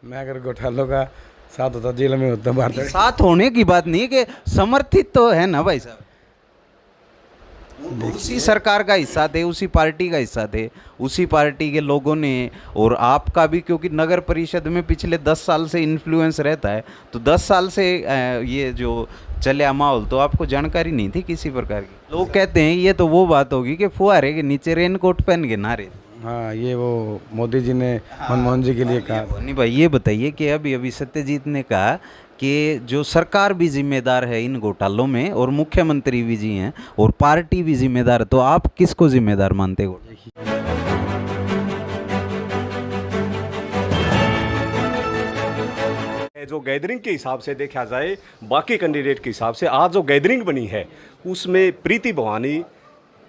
मैं अगर घोटालों का साथ होता जेल में होता बाहर तक। साथ होने की बात नहीं है कि समर्थित तो है ना भाई साहब, उसी सरकार का हिस्सा थे, उसी पार्टी का हिस्सा थे, उसी पार्टी के लोगों ने, और आपका भी, क्योंकि नगर परिषद में पिछले 10 साल से इन्फ्लुएंस रहता है, तो 10 साल से ये जो चले माहौल, तो आपको जानकारी नहीं थी किसी प्रकार की। लोग कहते हैं ये तो वो बात होगी कि फुहारे के नीचे रेनकोट पहन के ना रहे। हाँ, ये वो मोदी जी ने मनमोहन जी के लिए कहा। नहीं भाई, ये बताइए कि अभी अभी सत्यजीत ने कहा कि जो सरकार भी जिम्मेदार है इन घोटालों में, और मुख्यमंत्री भी जी हैं, और पार्टी भी जिम्मेदार है, तो आप किसको जिम्मेदार मानते हो? जो गैदरिंग के हिसाब से देखा जाए, बाकी कैंडिडेट के हिसाब से आज जो गैदरिंग बनी है उसमें प्रीति भवानी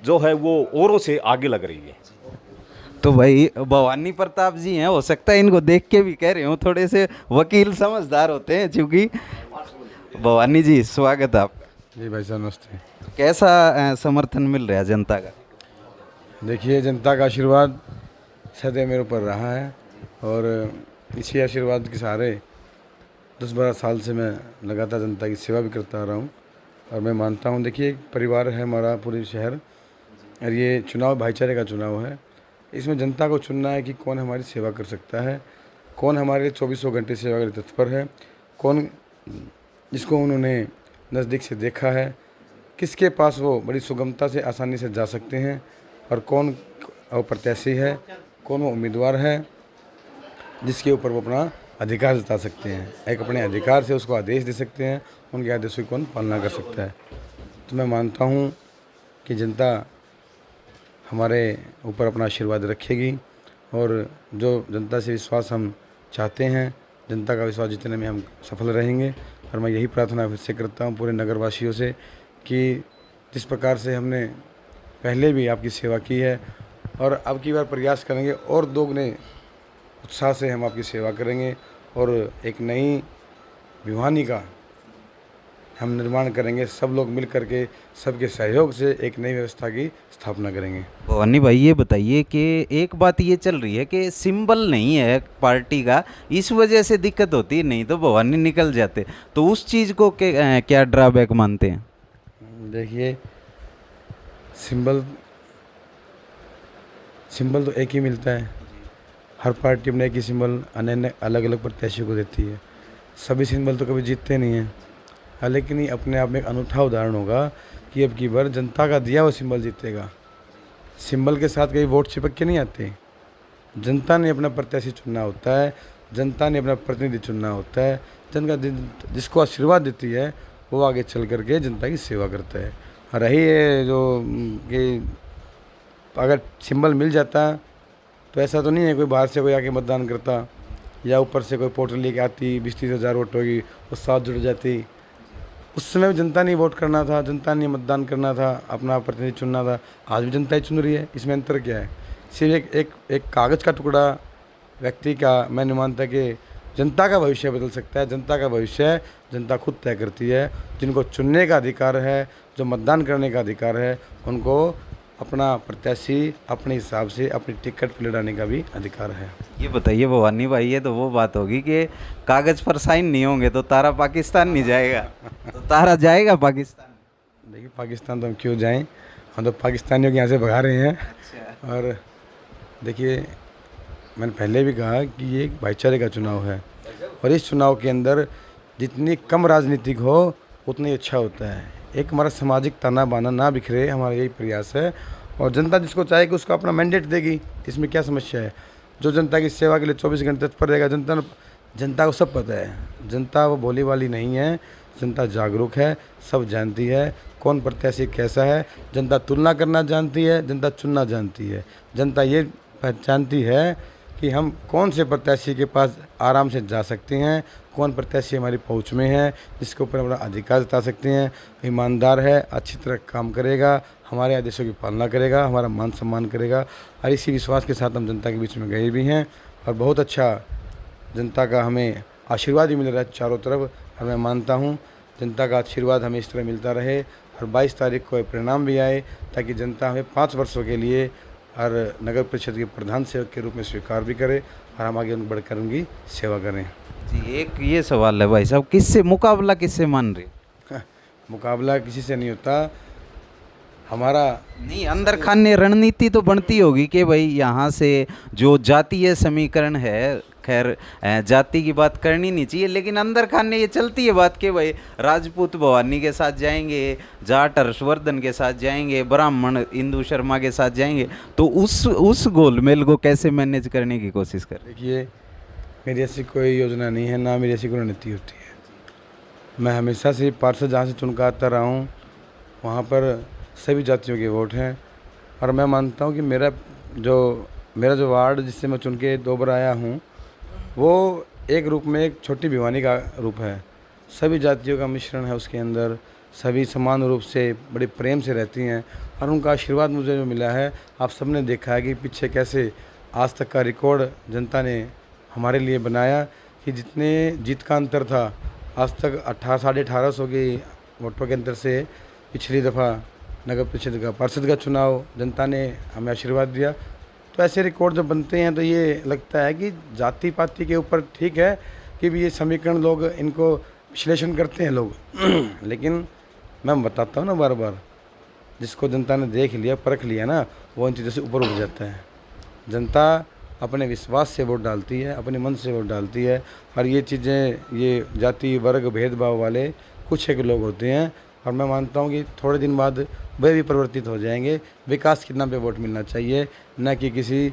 जो है वो औरों से आगे लग रही है। तो भाई भवानी प्रताप जी हैं, हो सकता है इनको देख के भी कह रहे हो, थोड़े से वकील समझदार होते हैं चूँकि। भवानी जी स्वागत आप। जी भाई साहब नमस्ते। कैसा समर्थन मिल रहा है जनता का? देखिए, जनता का आशीर्वाद सदैव मेरे ऊपर रहा है, और इसी आशीर्वाद के सहारे 10-12 साल से मैं लगातार जनता की सेवा भी करता आ रहा हूँ। और मैं मानता हूँ, देखिए, एक परिवार है हमारा पूरे शहर, और ये चुनाव भाईचारे का चुनाव है। इसमें जनता को चुनना है कि कौन हमारी सेवा कर सकता है, कौन हमारे लिए 24 घंटे सेवा के लिए तत्पर है, कौन जिसको उन्होंने नज़दीक से देखा है, किसके पास वो बड़ी सुगमता से आसानी से जा सकते हैं, और कौन वो प्रत्याशी है, कौन वो उम्मीदवार है जिसके ऊपर वो अपना अधिकार जता सकते हैं, एक अपने अधिकार से उसको आदेश दे सकते हैं, उनके आदेशों की कौन पालना कर सकता है। तो मैं मानता हूँ कि जनता हमारे ऊपर अपना आशीर्वाद रखेगी, और जो जनता से विश्वास हम चाहते हैं, जनता का विश्वास जीतने में हम सफल रहेंगे। और मैं यही प्रार्थना फिर से करता हूँ पूरे नगरवासियों से कि जिस प्रकार से हमने पहले भी आपकी सेवा की है, और अब की बार प्रयास करेंगे और दोगुने उत्साह से हम आपकी सेवा करेंगे, और एक नई भिवानी का हम निर्माण करेंगे। सब लोग मिल करके सबके सहयोग से एक नई व्यवस्था की स्थापना करेंगे। भवानी भाई ये बताइए कि एक बात ये चल रही है कि सिंबल नहीं है पार्टी का, इस वजह से दिक्कत होती है, नहीं तो भवानी निकल जाते, तो उस चीज़ को क्या ड्रॉबैक मानते हैं? देखिए, सिंबल तो एक ही मिलता है, हर पार्टी अपने एक ही सिंबल अन्य अलग अलग प्रत्याशियों को देती है। सभी सिंबल तो कभी जीतते नहीं हैं, लेकिन ये अपने आप में एक अनूठा उदाहरण होगा कि अब की बार जनता का दिया हुआ सिंबल जीतेगा। सिंबल के साथ कहीं वोट चिपक के नहीं आते। जनता ने अपना प्रत्याशी चुनना होता है, जनता ने अपना प्रतिनिधि चुनना होता है। जनता जिसको आशीर्वाद देती है वो आगे चल करके जनता की सेवा करता है। रही है जो कि अगर सिंबल मिल जाता तो ऐसा तो नहीं है कोई बाहर से कोई आके मतदान करता, या ऊपर से कोई पोर्टल लेके आती 20-30 हज़ार वोट होगी वो साथ जुड़ जाती। उस समय भी जनता ने वोट करना था, जनता ने मतदान करना था, अपना प्रतिनिधि चुनना था। आज भी जनता ही चुन रही है, इसमें अंतर क्या है? सिर्फ एक कागज़ का टुकड़ा व्यक्ति का मैं नहीं मानता कि जनता का भविष्य बदल सकता है। जनता का भविष्य जनता खुद तय करती है। जिनको चुनने का अधिकार है, जो मतदान करने का अधिकार है, उनको अपना प्रत्याशी अपने हिसाब से अपनी टिकट पर लड़ाने का भी अधिकार है। ये बताइए भवानी भाई, ये तो वो बात होगी कि कागज़ पर साइन नहीं होंगे तो तारा पाकिस्तान नहीं जाएगा, तो तारा जाएगा पाकिस्तान? देखिए, पाकिस्तान तो हम क्यों जाएं, हम तो पाकिस्तानियों के यहाँ से भगा रहे हैं। और देखिए, मैंने पहले भी कहा कि ये एक भाईचारे का चुनाव है, और इस चुनाव के अंदर जितनी कम राजनीतिक हो उतना ही अच्छा होता है। एक हमारा सामाजिक ताना बाना ना बिखरे, हमारा यही प्रयास है। और जनता जिसको चाहेगी उसको अपना मैंडेट देगी, इसमें क्या समस्या है? जो जनता की सेवा के लिए 24 घंटे तत्पर रहेगा, जनता को सब पता है। जनता वो भोली वाली नहीं है, जनता जागरूक है, सब जानती है कौन प्रत्याशी कैसा है। जनता तुलना करना जानती है, जनता चुनना जानती है। जनता ये पहचानती है कि हम कौन से प्रत्याशी के पास आराम से जा सकते हैं, कौन प्रत्याशी हमारी पहुंच में है, जिसके ऊपर अपना अधिकार जता सकते हैं, ईमानदार है, अच्छी तरह काम करेगा, हमारे आदेशों की पालना करेगा, हमारा मान सम्मान करेगा। और इसी विश्वास के साथ हम जनता के बीच में गए भी हैं, और बहुत अच्छा जनता का हमें आशीर्वाद भी मिल रहा है चारों तरफ। और मैं मानता हूँ जनता का आशीर्वाद हमें इस तरह मिलता रहे, और 22 तारीख को परिणाम भी आए, ताकि जनता हमें 5 वर्षों के लिए और नगर परिषद के प्रधान सेवक के रूप में स्वीकार भी करे, और हम आगे बढ़कर उनकी सेवा करें। जी, एक ये सवाल है भाई साहब, मुकाबला किससे मान रहे? मुकाबला किसी से नहीं होता हमारा। नहीं, अंदर खाने रणनीति तो बनती होगी कि भाई यहाँ से जो जातीय समीकरण है, खैर जाति की बात करनी नहीं चाहिए, लेकिन अंदर खाने ये चलती है बात कि भाई राजपूत भवानी के साथ जाएंगे, जाट हर्षवर्धन के साथ जाएंगे, ब्राह्मण इंदु शर्मा के साथ जाएंगे, तो उस गोलमेल को कैसे मैनेज करने की कोशिश कर? देखिए, मेरी ऐसी कोई योजना नहीं है, ना मेरी ऐसी कोई रणनीति होती है। मैं हमेशा से पार्षद जहाँ से चुन कर आता रहा हूँ वहाँ पर सभी जातियों के वोट हैं, और मैं मानता हूँ कि मेरा जो वार्ड जिससे मैं चुन के 2 बार आया हूँ वो एक रूप में एक छोटी भिवानी का रूप है। सभी जातियों का मिश्रण है उसके अंदर, सभी समान रूप से बड़े प्रेम से रहती हैं, और उनका आशीर्वाद मुझे जो मिला है, आप सबने देखा है कि पीछे कैसे आज तक का रिकॉर्ड जनता ने हमारे लिए बनाया कि जितने जीत का अंतर था आज तक 1850 के वोटों के अंतर से पिछली दफ़ा नगर परिषद का पार्षद का चुनाव जनता ने हमें आशीर्वाद दिया। तो ऐसे रिकॉर्ड जब बनते हैं तो ये लगता है कि जाति पाति के ऊपर ठीक है कि भी ये समीकरण लोग इनको विश्लेषण करते हैं लोग लेकिन मैं बताता हूँ ना बार बार, जिसको जनता ने देख लिया परख लिया ना, वो इन चीज़ों से ऊपर उठ जाता है। जनता अपने विश्वास से वोट डालती है, अपने मन से वोट डालती है, और ये चीज़ें ये जाति वर्ग भेदभाव वाले कुछ एक लोग होते हैं, और मैं मानता हूँ कि थोड़े दिन बाद वे भी परिवर्तित हो जाएंगे। विकास के नाम पे वोट मिलना चाहिए, न कि किसी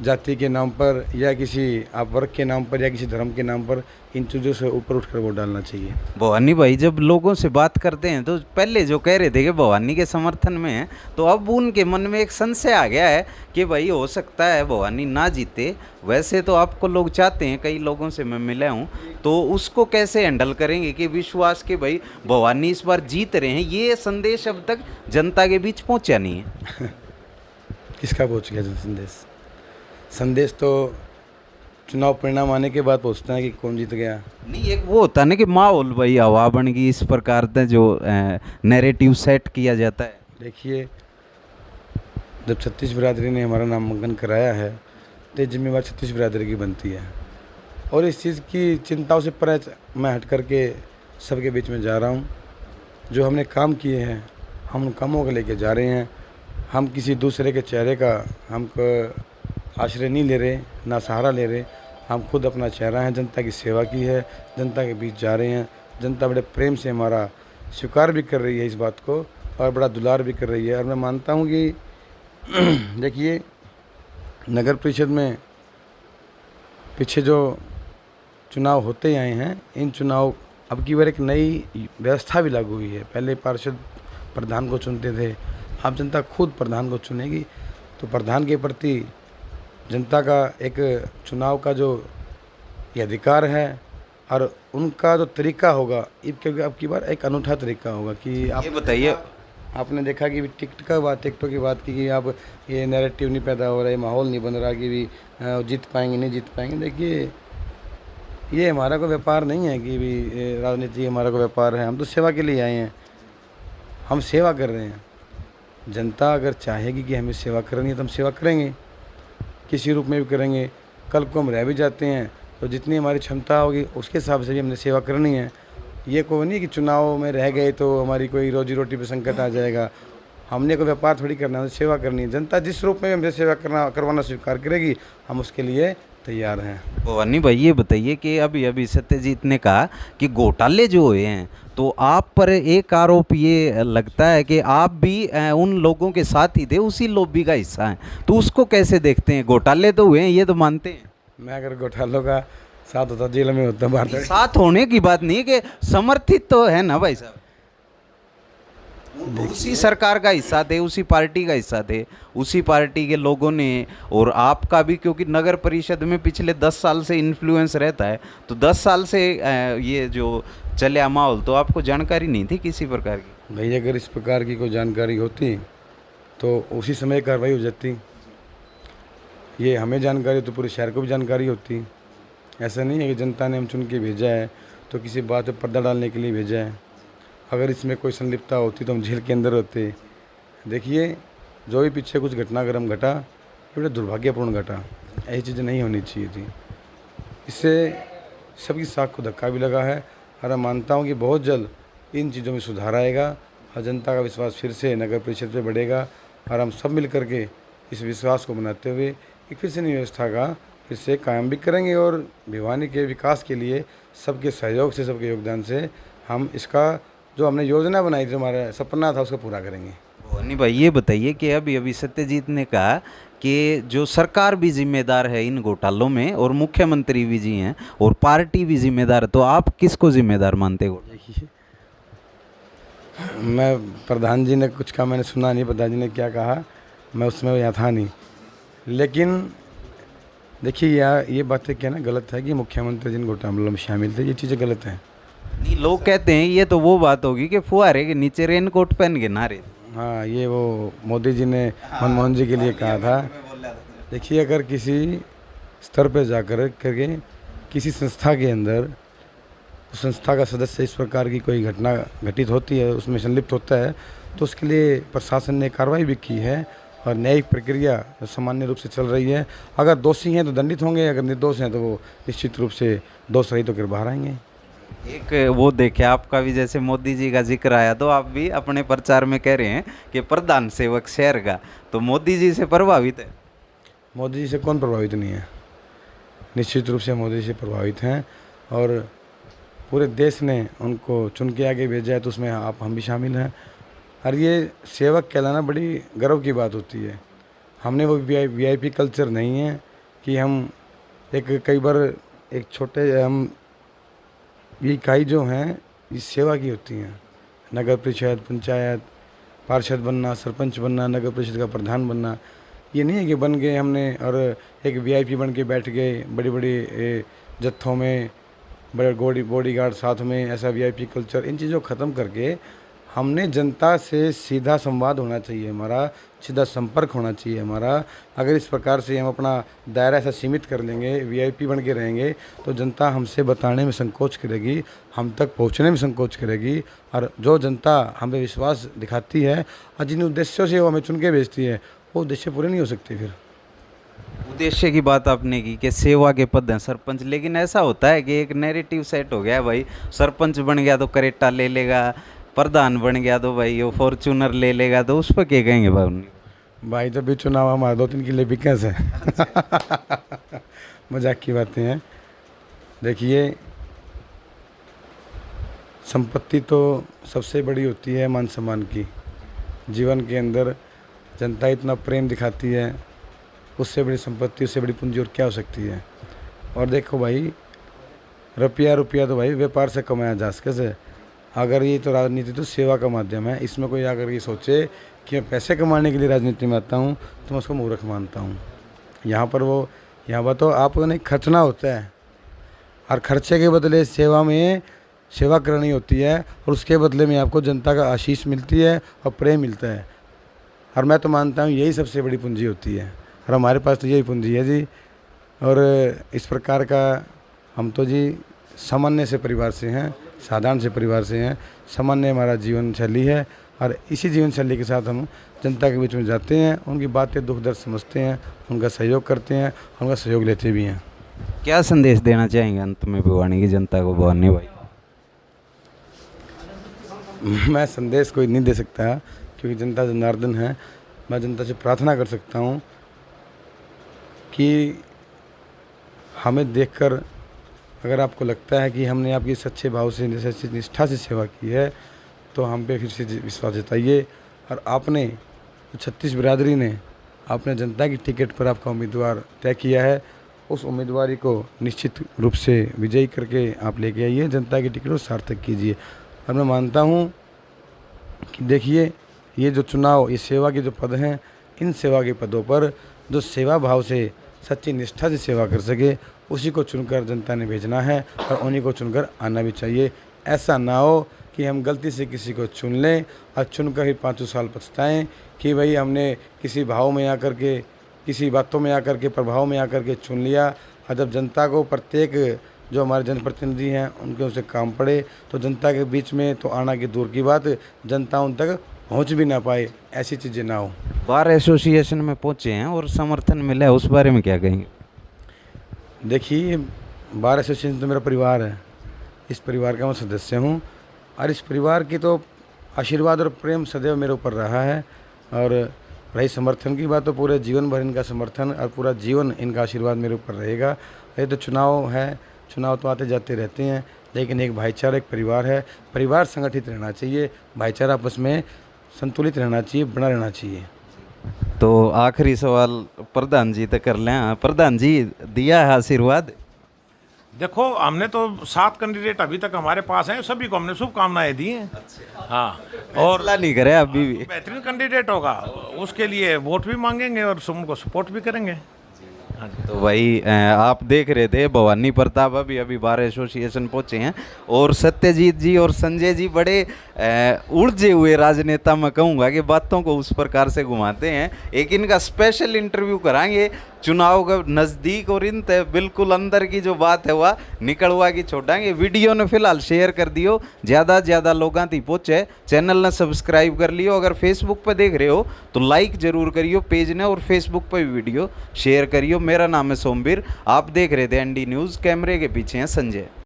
जाति के नाम पर या किसी आप वर्ग के नाम पर या किसी धर्म के नाम पर। इन चीज़ों से ऊपर उठकर वोट डालना चाहिए। भवानी भाई जब लोगों से बात करते हैं तो पहले जो कह रहे थे कि भवानी के समर्थन में है, तो अब उनके मन में एक संशय आ गया है कि भाई हो सकता है भवानी ना जीते। वैसे तो आपको लोग चाहते हैं, कई लोगों से मैं मिला हूँ, तो उसको कैसे हैंडल करेंगे कि विश्वास के भाई भवानी इस बार जीत रहे हैं, ये संदेश अब तक जनता के बीच पहुँचा नहीं है? किसका पहुँच गया संदेश? संदेश तो चुनाव परिणाम आने के बाद पहुँचता है कि कौन जीत गया। नहीं, एक वो होता है ना कि माहौल भाई हवा बन गई, इस प्रकार का जो नैरेटिव सेट किया जाता है। देखिए, जब 36 बिरादरी ने हमारा नामांकन कराया है तो ये जिम्मेवार 36 बिरादरी की बनती है, और इस चीज़ की चिंताओं से परे मैं हट करके सबके बीच में जा रहा हूँ। जो हमने काम किए हैं हम उन कामों को लेके जा रहे हैं। हम किसी दूसरे के चेहरे का हमको आश्रय नहीं ले रहे, ना सहारा ले रहे। हम खुद अपना चेहरा है, जनता की सेवा की है, जनता के बीच जा रहे हैं। जनता बड़े प्रेम से हमारा स्वीकार भी कर रही है इस बात को, और बड़ा दुलार भी कर रही है। और मैं मानता हूँ कि देखिए, नगर परिषद में पीछे जो चुनाव होते आए हैं, इन चुनाव अब की बार एक नई व्यवस्था भी लागू हुई है। पहले पार्षद प्रधान को चुनते थे, अब जनता खुद प्रधान को चुनेगी। तो प्रधान के प्रति जनता का एक चुनाव का जो ये अधिकार है, और उनका जो तरीका होगा, क्योंकि अब की बार एक अनूठा तरीका होगा कि आप ये बताइए, आपने देखा कि टिकटों की बात की कि आप ये नैरेटिव नहीं पैदा हो रहा है, माहौल नहीं बन रहा कि भी जीत पाएंगे नहीं जीत पाएंगे। देखिए, ये हमारा कोई व्यापार नहीं है कि भी राजनीति हमारा कोई व्यापार है। हम तो सेवा के लिए आए हैं, हम सेवा कर रहे हैं। जनता अगर चाहेगी कि हमें सेवा करनी है तो हम सेवा करेंगे, किसी रूप में भी करेंगे। कल को हम रह भी जाते हैं तो जितनी हमारी क्षमता होगी उसके हिसाब से भी हमने सेवा करनी है। ये कोई नहीं कि चुनाव में रह गए तो हमारी कोई रोजी रोटी पे संकट आ जाएगा। हमने कोई व्यापार थोड़ी करना है, सेवा करनी है। जनता जिस रूप में हमसे सेवा करवाना स्वीकार करेगी, हम उसके लिए तैयार हैं। भवानी भाई ये बताइए कि अभी सत्यजीत ने कहा कि घोटाले जो हुए हैं, तो आप पर एक आरोप ये लगता है कि आप भी उन लोगों के साथ ही थे, उसी लॉबी का हिस्सा हैं, तो उसको कैसे देखते हैं? घोटाले तो हुए हैं, ये तो मानते हैं। मैं अगर घोटालों का साथ होता जेल में होता बाहर। साथ होने की बात नहीं है कि समर्थित तो है ना भाई साहब, उसी सरकार का हिस्सा थे, उसी पार्टी का हिस्सा थे, उसी पार्टी के लोगों ने, और आपका भी, क्योंकि नगर परिषद में पिछले 10 साल से इन्फ्लुएंस रहता है, तो 10 साल से ये जो चले माहौल, तो आपको जानकारी नहीं थी किसी प्रकार की? भाई, अगर इस प्रकार की कोई जानकारी होती तो उसी समय कार्रवाई हो जाती। ये हमें जानकारी तो पूरे शहर को भी जानकारी होती। ऐसा नहीं है कि जनता ने हम चुन के भेजा है तो किसी बात पर पर्दा डालने के लिए भेजा है। अगर इसमें कोई संलिप्तता होती तो हम जेल के अंदर होते। देखिए, जो भी पीछे कुछ घटनाक्रम घटा, ये बड़ा दुर्भाग्यपूर्ण घटा। ऐसी चीज़ें नहीं होनी चाहिए थी। इससे सबकी साख को धक्का भी लगा है और मैं मानता हूँ कि बहुत जल्द इन चीज़ों में सुधार आएगा और जनता का विश्वास फिर से नगर परिषद पे बढ़ेगा और हम सब मिल करके इस विश्वास को बनाते हुए एक फिर से नई व्यवस्था का फिर से कायम भी करेंगे और भिवानी के विकास के लिए सबके सहयोग से, सबके योगदान से हम इसका जो हमने योजना बनाई थी, हमारा सपना था, उसको पूरा करेंगे। भवानी भाई ये बताइए कि अभी अभी सत्यजीत ने कहा कि जो सरकार भी जिम्मेदार है इन घोटालों में और मुख्यमंत्री भी जी हैं और पार्टी भी जिम्मेदार है, तो आप किसको जिम्मेदार मानते हो? देखिए, मैं प्रधान जी ने कुछ कहा, मैंने सुना नहीं प्रधान जी ने क्या कहा, मैं उसमें यहाँ था नहीं। लेकिन देखिए यार, ये बातें क्या ना गलत है कि मुख्यमंत्री जिन घोटालों में शामिल थे, ये चीज़ें गलत हैं। नहीं, लोग कहते हैं ये तो वो बात होगी कि फुहारे के नीचे रेनकोट पहन के नारे। हाँ, ये वो मोदी जी ने मनमोहन जी के लिए कहा था। देखिए, अगर किसी स्तर पर जाकर करके किसी संस्था के अंदर उस संस्था का सदस्य इस प्रकार की कोई घटना घटित होती है, उसमें संलिप्त होता है, तो उसके लिए प्रशासन ने कार्रवाई भी की है और न्यायिक प्रक्रिया सामान्य रूप से चल रही है। अगर दोषी हैं तो दंडित होंगे, अगर निर्दोष हैं तो वो निश्चित रूप से दोष रहित होकर बाहर आएंगे। एक वो देखे आपका भी, जैसे मोदी जी का जिक्र आया तो आप भी अपने प्रचार में कह रहे हैं कि प्रधान सेवक शहर का, तो मोदी जी से प्रभावित है? मोदी जी से कौन प्रभावित नहीं है? निश्चित रूप से मोदी जी से प्रभावित हैं और पूरे देश ने उनको चुन के आगे भेजा है, तो उसमें हम भी शामिल हैं। और ये सेवक कहलाना बड़ी गर्व की बात होती है। हमने वो वीआईपी कल्चर नहीं है कि हम कई बार एक छोटे हम ये इकाई जो हैं ये सेवा की होती हैं। नगर परिषद, पंचायत, पार्षद बनना, सरपंच बनना, नगर परिषद का प्रधान बनना, ये नहीं है कि बन गए हमने और एक वीआईपी बन के बैठ गए बड़ी बड़ी जत्थों में, बड़े बॉडीगार्ड साथ में, ऐसा वीआईपी कल्चर, इन चीज़ों को ख़त्म करके हमने जनता से सीधा संवाद होना चाहिए, हमारा सीधा संपर्क होना चाहिए हमारा। अगर इस प्रकार से हम अपना दायरा ऐसा सीमित कर लेंगे, वीआईपी बन के रहेंगे, तो जनता हमसे बताने में संकोच करेगी, हम तक पहुंचने में संकोच करेगी। और जो जनता हमें विश्वास दिखाती है और जिन उद्देश्यों से वो हमें चुन के भेजती है, वो उद्देश्य पूरे नहीं हो सकते। फिर उद्देश्य की बात आपने की कि सेवा के पद हैं सरपंच, लेकिन ऐसा होता है कि एक नैरेटिव सेट हो गया है भाई, सरपंच बन गया तो करेटा ले लेगा, प्रधान बन गया तो भाई वो फॉर्चूनर ले लेगा, तो उस पर क्या कहेंगे भाई? तो भी चुनाव हमारे 2-3 किले बिकस है। मजाक की बातें हैं। देखिए, संपत्ति तो सबसे बड़ी होती है मान सम्मान की। जीवन के अंदर जनता इतना प्रेम दिखाती है, उससे बड़ी संपत्ति, उससे बड़ी पूंजी और क्या हो सकती है? और देखो भाई, रुपया तो भाई व्यापार से कमाया जा सके। अगर ये तो राजनीति तो सेवा का माध्यम है, इसमें कोई आकर ये सोचे कि मैं पैसे कमाने के लिए राजनीति में आता हूँ, तो मैं उसको मूर्ख मानता हूँ। यहाँ पर तो आपको नहीं खर्चना होता है और खर्चे के बदले सेवा में सेवा करनी होती है और उसके बदले में आपको जनता का आशीष मिलती है और प्रेम मिलता है। और मैं तो मानता हूँ यही सबसे बड़ी पूंजी होती है और हमारे पास तो यही पूंजी है जी। और इस प्रकार का हम तो जी सामान्य से परिवार से हैं, साधारण से परिवार से हैं, सामान्य हमारा जीवन शैली है और इसी जीवन शैली के साथ हम जनता के बीच में जाते हैं, उनकी बातें दुख दर्द समझते हैं, उनका सहयोग करते हैं, उनका सहयोग लेते भी हैं। क्या संदेश देना चाहेंगे अंत में भिवानी की जनता को भवानी भाई? मैं संदेश कोई नहीं दे सकता क्योंकि जनता जनार्दन है। मैं जनता से प्रार्थना कर सकता हूँ कि हमें देखकर अगर आपको लगता है कि हमने आपकी सच्चे भाव से, सच्ची निष्ठा से सेवा की है, तो हम पे फिर से विश्वास जताइए। और आपने 36 बिरादरी ने आपने जनता की टिकट पर आपका उम्मीदवार तय किया है, उस उम्मीदवारी को निश्चित रूप से विजयी करके आप लेके आइए, जनता की टिकट को सार्थक कीजिए। और मैं मानता हूँ कि देखिए, ये जो चुनाव, ये सेवा के जो पद हैं, इन सेवा के पदों पर जो सेवा भाव से, सच्ची निष्ठा से सेवा कर सके, उसी को चुनकर जनता ने भेजना है और उन्हीं को चुनकर आना भी चाहिए। ऐसा ना हो कि हम गलती से किसी को चुन लें और चुनकर ही 5 साल पछताएं कि भाई हमने किसी भाव में आकर के, किसी बातों में आकर के, प्रभाव में आकर के चुन लिया। और जब जनता को प्रत्येक जो हमारे जनप्रतिनिधि हैं उनके उनसे काम पड़े, तो जनता के बीच में तो आना की दूर की बात, जनता उन तक पहुंच भी ना पाए, ऐसी चीज़ें ना हो। बार एसोसिएशन में पहुंचे हैं और समर्थन मिला है, उस बारे में क्या कहेंगे? देखिए, बार एसोसिएशन तो मेरा परिवार है, इस परिवार का मैं सदस्य हूँ और इस परिवार की तो आशीर्वाद और प्रेम सदैव मेरे ऊपर रहा है। और रही समर्थन की बात, तो पूरे जीवन भर इनका समर्थन और पूरा जीवन इनका आशीर्वाद मेरे ऊपर रहेगा। ये तो चुनाव है, चुनाव तो आते जाते रहते हैं, लेकिन एक भाईचारा, एक परिवार है, परिवार संगठित रहना चाहिए, भाईचारा आपस में संतुलित रहना चाहिए, बना रहना चाहिए। तो आखिरी सवाल प्रधान जी तक कर लें। हाँ, प्रधान जी दिया है आशीर्वाद? देखो, हमने तो 7 कैंडिडेट अभी तक हमारे पास हैं, सभी को हमने शुभकामनाएं दी हैं। हाँ, और फैसला नहीं करे अभी भी। बेहतरीन कैंडिडेट होगा उसके लिए वोट भी मांगेंगे और उनको सपोर्ट भी करेंगे। हाँ जी। तो भाई आप देख रहे थे भवानी प्रताप अभी अभी बार एसोसिएशन पहुंचे हैं और सत्यजीत जी और संजय जी बड़े उलझे हुए राजनेता, मैं कहूँगा कि बातों को उस प्रकार से घुमाते हैं। एक इनका स्पेशल इंटरव्यू कराएंगे चुनाव का नज़दीक और इन बिल्कुल अंदर की जो बात है वह निकलवा के छोड़ेंगे। वीडियो ने फिलहाल शेयर कर दियो, ज़्यादा से ज़्यादा लोगों तक पहुँचे। चैनल ने सब्सक्राइब कर लियो, अगर फेसबुक पर देख रहे हो तो लाइक जरूर करियो पेज ने, और फेसबुक पर भी वीडियो शेयर करियो। मेरा नाम है सोमवीर, आप देख रहे थे ND न्यूज़, कैमरे के पीछे हैं संजय।